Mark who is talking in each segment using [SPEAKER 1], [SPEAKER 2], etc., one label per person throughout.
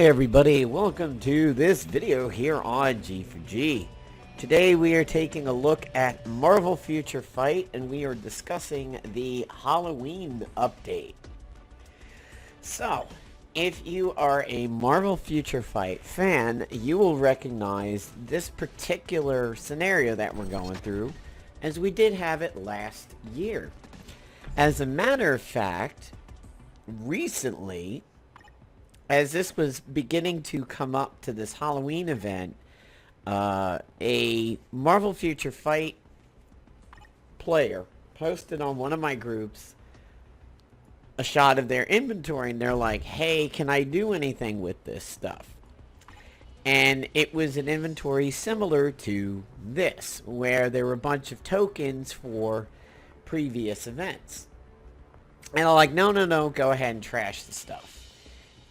[SPEAKER 1] everybody, welcome to this video here on G4G. Today we are taking a look at Marvel Future Fight and we are discussing the Halloween update. So, if you are a Marvel Future Fight fan, you will recognize this particular scenario that we're going through, as we did have it last year. As a matter of fact, recently, as this was beginning to come up to this Halloween event, a Marvel Future Fight player posted on one of my groups a shot of their inventory, and they're like, hey, can I do anything with this stuff? And it was an inventory similar to this, where there were a bunch of tokens for previous events. And I'm like, no, go ahead and trash the stuff.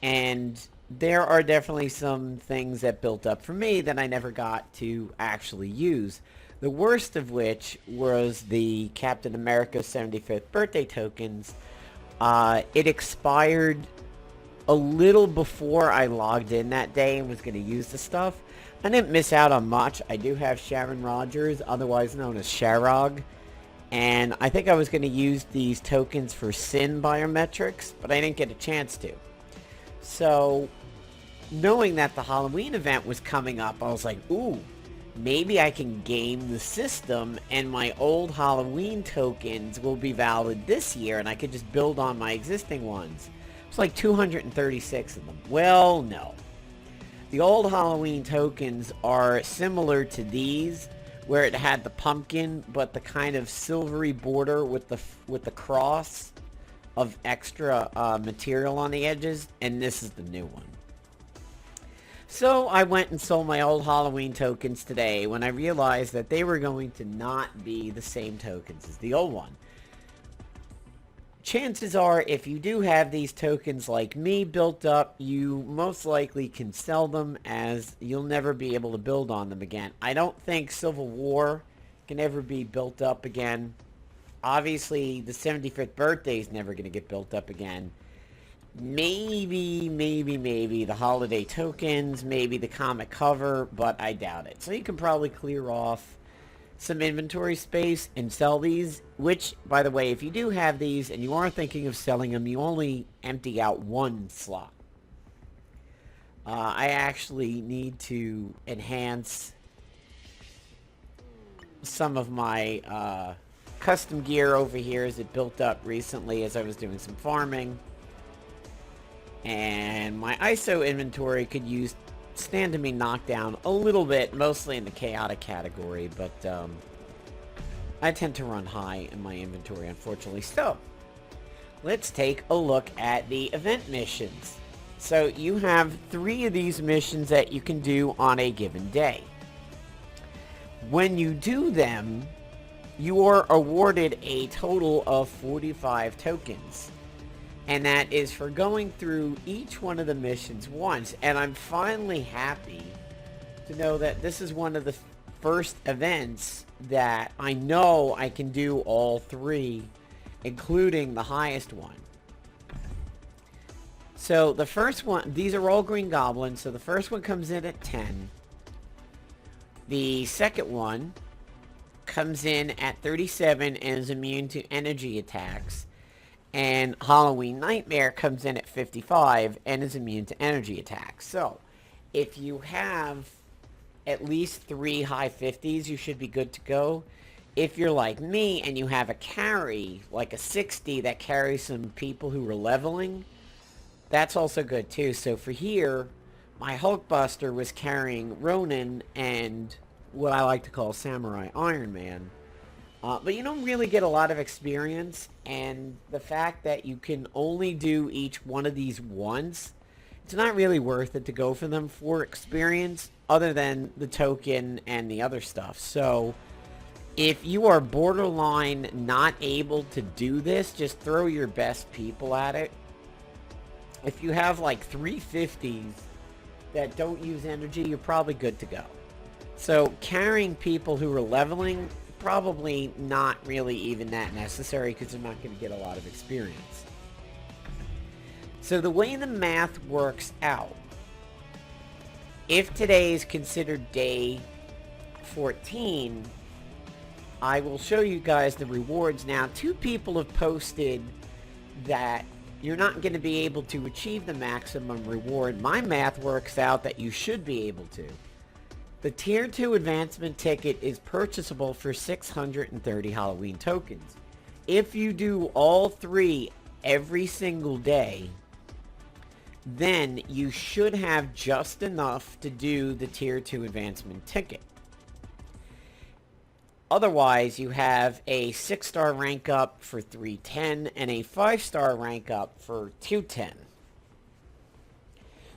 [SPEAKER 1] And there are definitely some things that built up for me that I never got to actually use. The worst of which was the Captain America 75th birthday tokens. It expired a little before I logged in that day and was going to use the stuff. I didn't miss out on much. I do have Sharon Rogers, otherwise known as Sharog. And I think I was going to use these tokens for Sin biometrics, but I didn't get a chance to. So, knowing that the Halloween event was coming up, I was like, ooh, maybe I can game the system and my old Halloween tokens will be valid this year and I could just build on my existing ones. It's like 236 of them. Well, no. The old Halloween tokens are similar to these, where it had the pumpkin, but the kind of silvery border with the cross of extra material on the edges, and this is the new one. So I went and sold my old Halloween tokens today when I realized that they were going to not be the same tokens as the old one. Chances are, if you do have these tokens like me built up, you most likely can sell them, as you'll never be able to build on them again. I don't think Civil War can ever be built up again. Obviously, the 75th birthday is never going to get built up again. Maybe the holiday tokens, maybe the comic cover, but I doubt it. So you can probably clear off some inventory space and sell these, which, by the way, if you do have these and you are thinking of selling them, you only empty out one slot. I actually need to enhance some of my custom gear over here as it built up recently as I was doing some farming. And my ISO inventory could stand to be knocked down a little bit, mostly in the chaotic category, but I tend to run high in my inventory, unfortunately. So, let's take a look at the event missions. So, you have 3 of these missions that you can do on a given day. When you do them, you are awarded a total of 45 tokens. And that is for going through each one of the missions once. And I'm finally happy to know that this is one of the first events that I know I can do all 3, including the highest one. So the first one, these are all Green Goblins. So the first one comes in at 10. The second one comes in at 37 and is immune to energy attacks. And Halloween Nightmare comes in at 55 and is immune to energy attacks. So, if you have at least 3 high 50s, you should be good to go. If you're like me and you have a carry, like a 60 that carries some people who are leveling, that's also good too. So for here, my Hulkbuster was carrying Ronan and what I like to call Samurai Iron Man. But you don't really get a lot of experience, and the fact that you can only do each one of these once, it's not really worth it to go for them for experience, other than the token and the other stuff. So, if you are borderline not able to do this, just throw your best people at it. If you have like 350s that don't use energy, you're probably good to go. So, carrying people who are leveling, probably not really even that necessary because they're not going to get a lot of experience. So the way the math works out if today is considered day 14, I will show you guys the rewards now. 2 people have posted that you're not going to be able to achieve the maximum reward. My math works out that you should be able to. The Tier 2 advancement ticket is purchasable for 630 Halloween tokens. If you do all 3 every single day, then you should have just enough to do the Tier 2 advancement ticket. Otherwise, you have a 6-star rank up for 310 and a 5-star rank up for 210.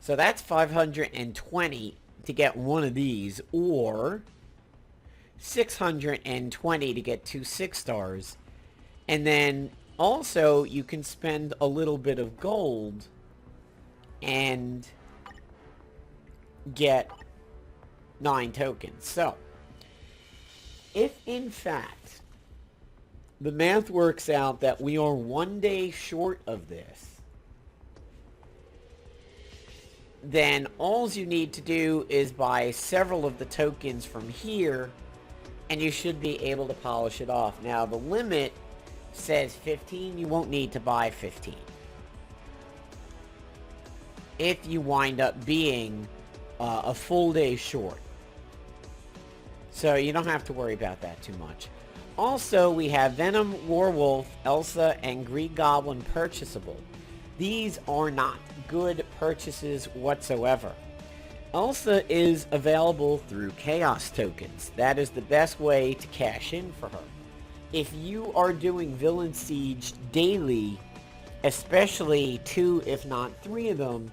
[SPEAKER 1] So that's 520 to get one of these, or 620 to get 2 6-stars. And then also you can spend a little bit of gold and get 9 tokens. So if in fact the math works out that we are 1 day short of this, then all you need to do is buy several of the tokens from here, and you should be able to polish it off. Now, the limit says 15. You won't need to buy 15 if you wind up being a full day short. So you don't have to worry about that too much. Also, we have Venom, Werewolf, Elsa, and Green Goblin purchasable. These are not good purchases whatsoever. Elsa is available through Chaos tokens. That is the best way to cash in for her. If you are doing Villain Siege daily, especially 2 if not 3 of them,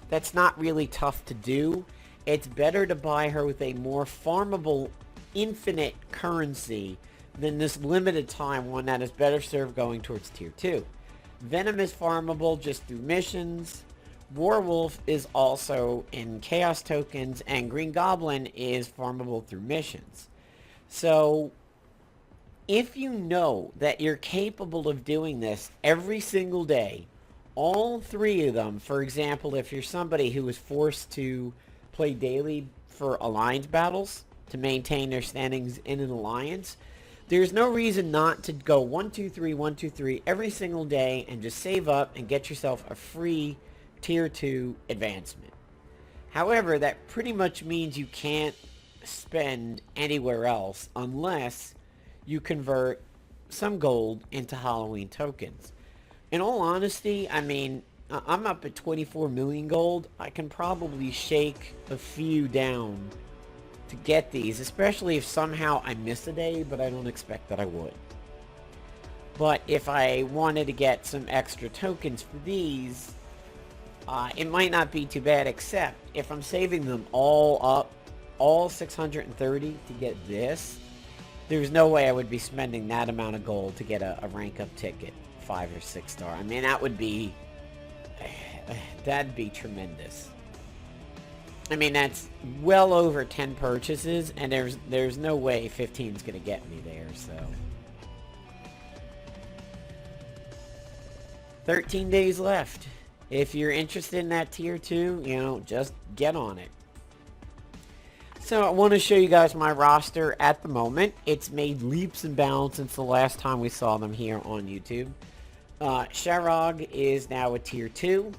[SPEAKER 1] that's not really tough to do. It's better to buy her with a more farmable infinite currency than this limited time one that is better served going towards tier 2. Venom is farmable just through missions. Werewolf is also in Chaos tokens, and Green Goblin is farmable through missions. So if you know that you're capable of doing this every single day, all 3 of them, for example, if you're somebody who is forced to play daily for alliance battles to maintain their standings in an alliance, there's no reason not to go 1, 2, 3, 1, 2, 3 every single day and just save up and get yourself a free tier 2 advancement. However, that pretty much means you can't spend anywhere else unless you convert some gold into Halloween tokens. In all honesty, I mean, I'm up at 24 million gold. I can probably shake a few down to get these, especially if somehow I miss a day, but I don't expect that I would. But if I wanted to get some extra tokens for these, it might not be too bad, except if I'm saving them all up, all 630 to get this, there's no way I would be spending that amount of gold to get a rank up ticket, 5 or 6 star. I mean, that'd be tremendous. I mean, that's well over 10 purchases, and there's no way 15 is going to get me there, so. 13 days left. If you're interested in that tier 2, you know, just get on it. So I want to show you guys my roster at the moment. It's made leaps and bounds since the last time we saw them here on YouTube. Sharog is now a tier 2.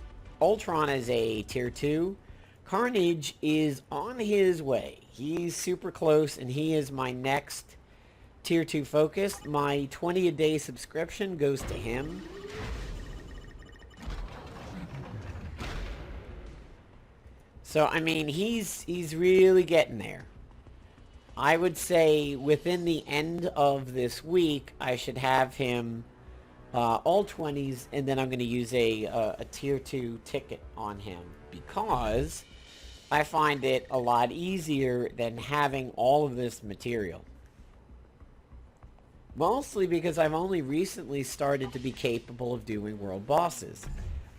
[SPEAKER 1] Ultron is a tier 2. Carnage is on his way. He's super close, and he is my next tier 2 focus. My 20 a day subscription goes to him. So, I mean, he's really getting there. I would say within the end of this week, I should have him all 20s, and then I'm going to use a tier 2 ticket on him, because I find it a lot easier than having all of this material. Mostly because I've only recently started to be capable of doing world bosses.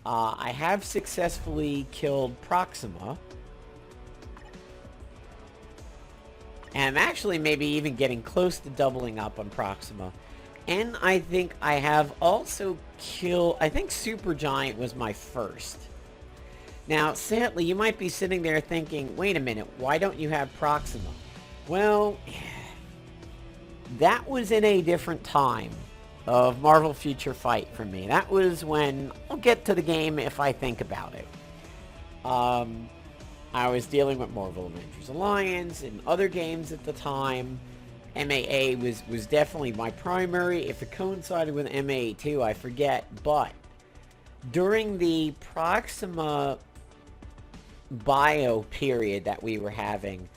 [SPEAKER 1] I have successfully killed Proxima. And I'm actually maybe even getting close to doubling up on Proxima. And I think I have also killed, I think Supergiant was my first. Now, sadly, you might be sitting there thinking, wait a minute, why don't you have Proxima? Well, that was in a different time of Marvel Future Fight for me. That was when, I'll get to the game if I think about it. I was dealing with Marvel Avengers Alliance and other games at the time. MAA was definitely my primary. If it coincided with MAA 2, I forget. But during the Proxima bio period that we were having,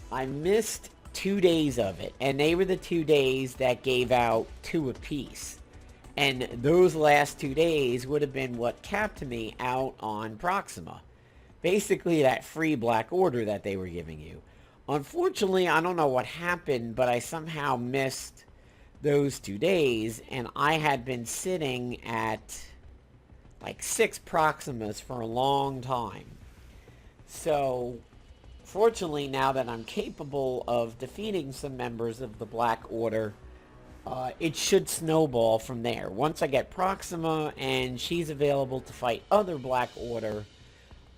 [SPEAKER 1] I missed 2 days of it. And they were the 2 days that gave out 2 apiece. And those last 2 days would have been what capped me out on Proxima. Basically that free Black Order that they were giving you. Unfortunately, I don't know what happened, but I somehow missed those 2 days, and I had been sitting at like 6 Proximas for a long time. So, fortunately, now that I'm capable of defeating some members of the Black Order, it should snowball from there. Once I get Proxima and she's available to fight other Black Order,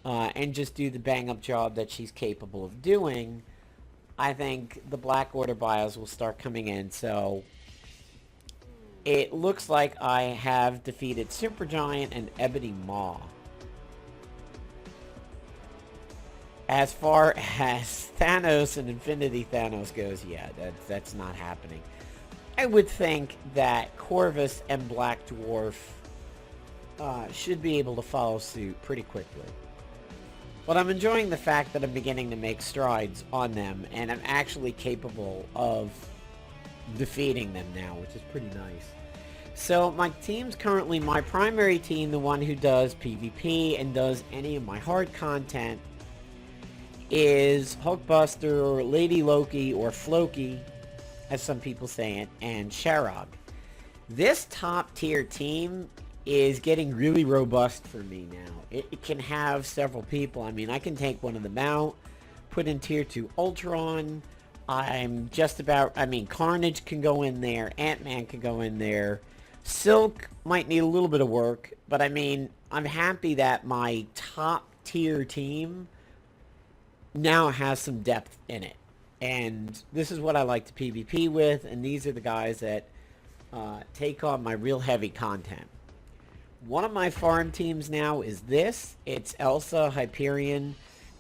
[SPEAKER 1] and just do the bang-up job that she's capable of doing, I think the Black Order bios will start coming in. So it looks like I have defeated Supergiant and Ebony Maw. As far as Thanos and Infinity Thanos goes, yeah, that's not happening. I would think that Corvus and Black Dwarf should be able to follow suit pretty quickly. But I'm enjoying the fact that I'm beginning to make strides on them, and I'm actually capable of defeating them now, which is pretty nice. So my team's currently my primary team, the one who does PvP and does any of my hard content, is Hulkbuster, Lady Loki, or Floki, as some people say it, and Sharog. This top tier team is getting really robust for me now. It can have several people. I mean, I can take one of them out, put in tier 2 Ultron. Carnage can go in there. Ant-Man can go in there. Silk might need a little bit of work, but I mean, I'm happy that my top tier team now has some depth in it. And this is what I like to PvP with, and these are the guys that take on my real heavy content. One of my farm teams now is this. It's Elsa Hyperion,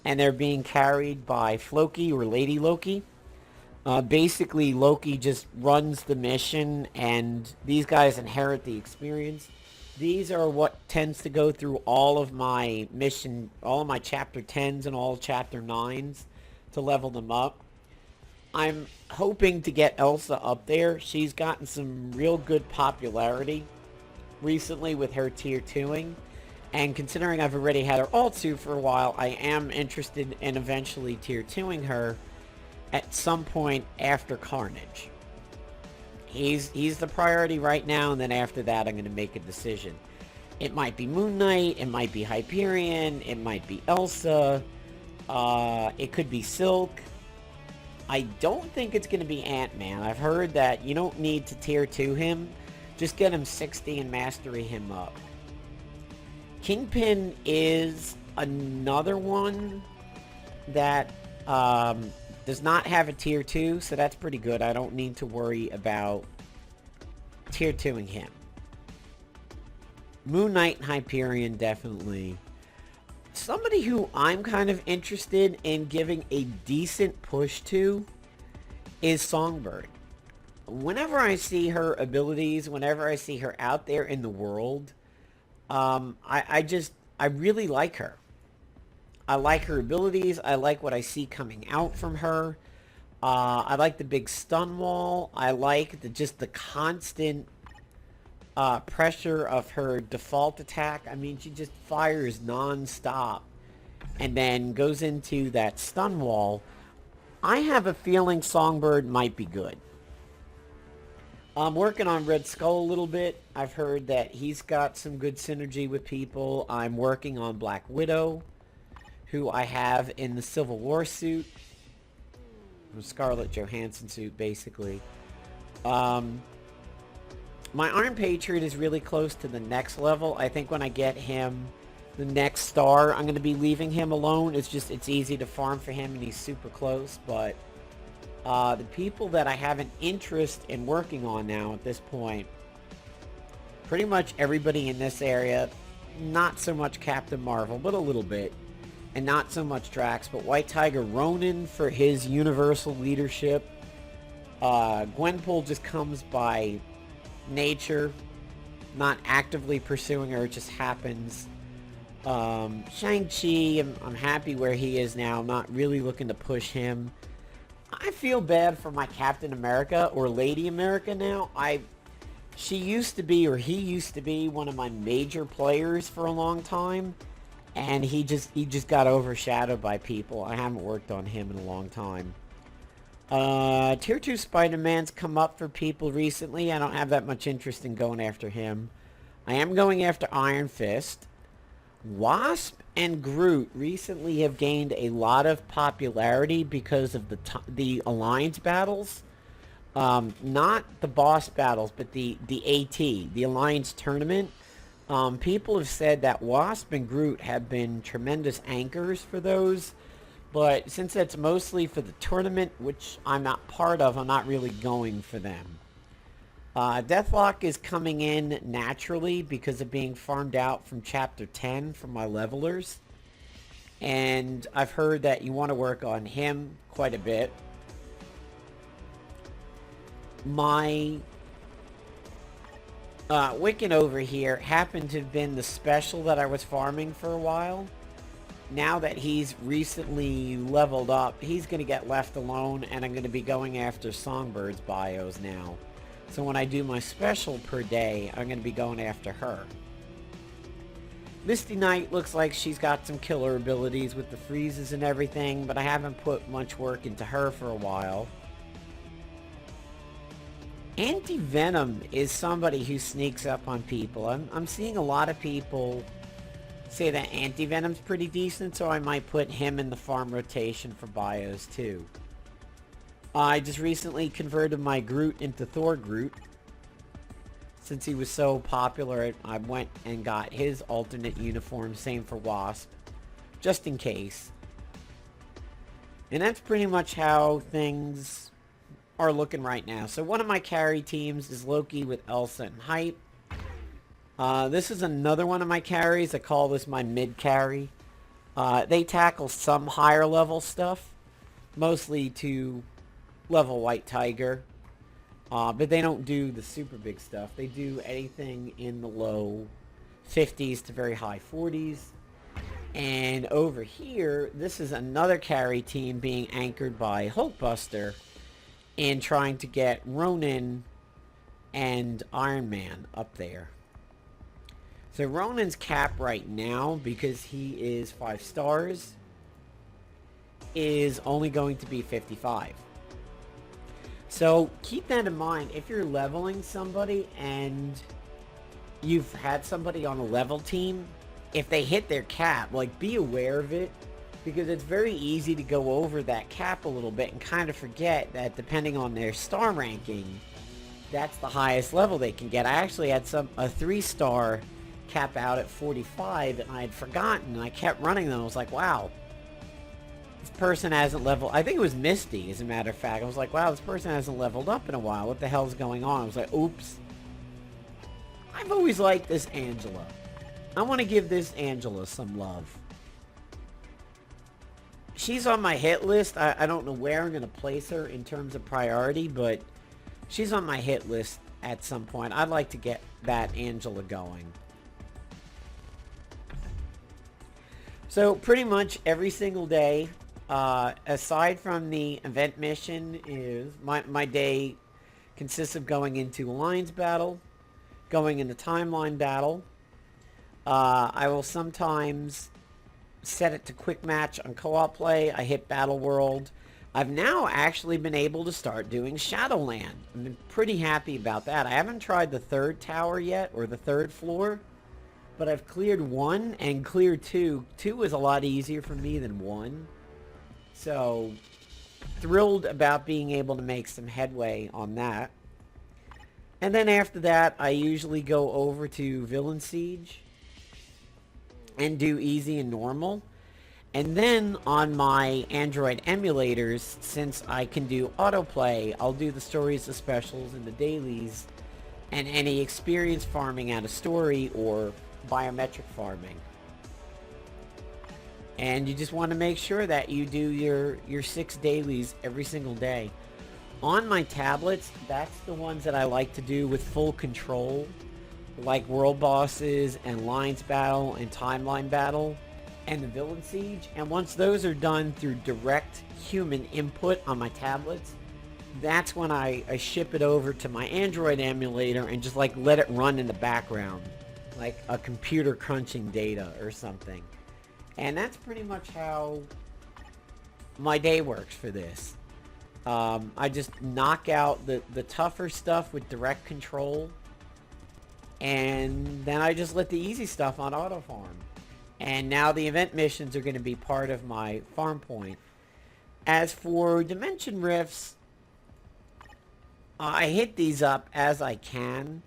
[SPEAKER 1] and they're being carried by Floki or Lady Loki. Basically, Loki just runs the mission, and these guys inherit the experience. These are what tends to go through all of my mission, all of my chapter 10s and all chapter 9s to level them up. I'm hoping to get Elsa up there. She's gotten some real good popularity recently with her tier 2ing, and considering I've already had her alt suit for a while, I am interested in eventually tier 2ing her at some point after Carnage. He's the priority right now, and then after that I'm going to make a decision. It might be Moon Knight, it might be Hyperion, it might be Elsa, it could be Silk. I don't think it's going to be Ant-Man. I've heard that you don't need to tier 2 him. Just get him 60 and mastery him up. Kingpin is another one that does not have a tier 2, so that's pretty good. I don't need to worry about tier 2ing him. Moon Knight and Hyperion, definitely. Somebody who I'm kind of interested in giving a decent push to is Songbird. Whenever I see her abilities, whenever I see her out there in the world, I really like her. I like her abilities. I like what I see coming out from her. I like the big stun wall. I like the constant pressure of her default attack. I mean, she just fires non-stop and then goes into that stun wall. I have a feeling Songbird might be good. I'm working on Red Skull a little bit. I've heard that he's got some good synergy with people. I'm working on Black Widow, who I have in the Civil War suit. The Scarlett Johansson suit, basically. My Iron Patriot is really close to the next level. I think when I get him the next star. I'm going to be leaving him alone. It's easy to farm for him and he's super close. But the people that I have an interest in working on now at this point, pretty much everybody in this area, not so much Captain Marvel, but a little bit. And not so much Drax, but White Tiger Ronan for his universal leadership. Gwenpool just comes by nature, not actively pursuing her, it just happens. Shang-Chi, I'm happy where he is now. I'm not really looking to push him. I feel bad for my Captain America, or Lady America now. She used to be, or he used to be, one of my major players for a long time. And he just got overshadowed by people. I haven't worked on him in a long time. Tier 2 Spider-Man's come up for people recently. I don't have that much interest in going after him. I am going after Iron Fist. Wasp and Groot recently have gained a lot of popularity because of the alliance battles. Not the boss battles, but the AT, the alliance tournament. People have said that Wasp and Groot have been tremendous anchors for those. But since that's mostly for the tournament, which I'm not part of, I'm not really going for them. Deathlok is coming in naturally because of being farmed out from Chapter 10 from my levelers. And I've heard that you want to work on him quite a bit. My Wiccan over here happened to have been the special that I was farming for a while. Now that he's recently leveled up, he's going to get left alone, and I'm going to be going after Songbird's bios now. So when I do my special per day, I'm going to be going after her. Misty Knight looks like she's got some killer abilities with the freezes and everything, but I haven't put much work into her for a while. Antivenom is somebody who sneaks up on people. I'm seeing a lot of people say that Antivenom's pretty decent, so I might put him in the farm rotation for bios too. I just recently converted my Groot into Thor Groot. Since he was so popular, I went and got his alternate uniform, same for Wasp, just in case. And that's pretty much how things are looking right now. So one of my carry teams is Loki with Elsa and Hype. This is another one of my carries. I call this my mid carry. They tackle some higher level stuff, mostly to level White Tiger. But they don't do the super big stuff. They do anything in the low 50s to very high 40s. And over here, this is another carry team being anchored by Hulkbuster and trying to get Ronan and Iron Man up there. So Ronan's cap right now, because he is 5 stars, is only going to be 55. So keep that in mind. If you're leveling somebody and you've had somebody on a level team, if they hit their cap, like, be aware of it, because it's very easy to go over that cap a little bit and kind of forget that depending on their star ranking, that's the highest level they can get. I actually had a 3-star cap out at 45 and I had forgotten, and I kept running them. I was like, wow, this person hasn't leveled. I think it was Misty, as a matter of fact. I was like, wow, this person hasn't leveled up in a while. What the hell's going on? I was like, oops. I've always liked this Angela. I want to give this Angela some love. She's on my hit list. I don't know where I'm going to place her in terms of priority, but she's on my hit list at some point. I'd like to get that Angela going. So pretty much every single day, aside from the event mission, is my day consists of going into Alliance battle, going into Timeline battle. I will sometimes set it to quick match on co-op play. I hit Battle World. I've now actually been able to start doing Shadowland. I've been pretty happy about that. I haven't tried the 3rd tower yet, or the 3rd floor, but I've cleared 1 and cleared 2. 2 is a lot easier for me than 1. So, thrilled about being able to make some headway on that. And then after that, I usually go over to Villain Siege. and do easy and normal. And then on my Android emulators, since I can do autoplay, I'll do the stories, the specials, and the dailies, and any experience farming out of story or biometric farming. And you just want to make sure that you do your 6 dailies every single day. On my tablets, that's the ones that I like to do with full control, like World Bosses and Lines Battle and Timeline Battle and the Villain Siege. And once those are done through direct human input on my tablets, that's when I ship it over to my Android emulator and just like let it run in the background, like a computer crunching data or something. And that's pretty much how my day works for this. I just knock out the tougher stuff with direct control, and then I just let the easy stuff on auto farm. And now the event missions are going to be part of my farm point. As for dimension rifts, I hit these up as I can,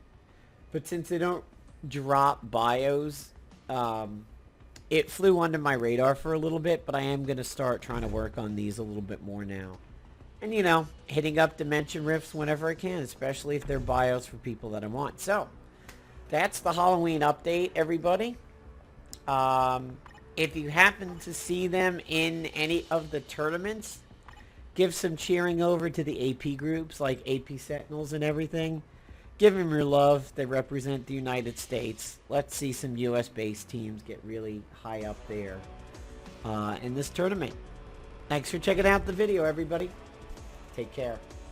[SPEAKER 1] but since they don't drop bios, it flew under my radar for a little bit, but I am going to start trying to work on these a little bit more now. And, you know, hitting up dimension rifts whenever I can, especially if they're bios for people that I want. So, that's the Halloween update, everybody. If you happen to see them in any of the tournaments, give some cheering over to the AP groups, like AP Sentinels and everything. Give them your love. They represent the United States. Let's see some US-based teams get really high up there in this tournament. Thanks for checking out the video, everybody. Take care.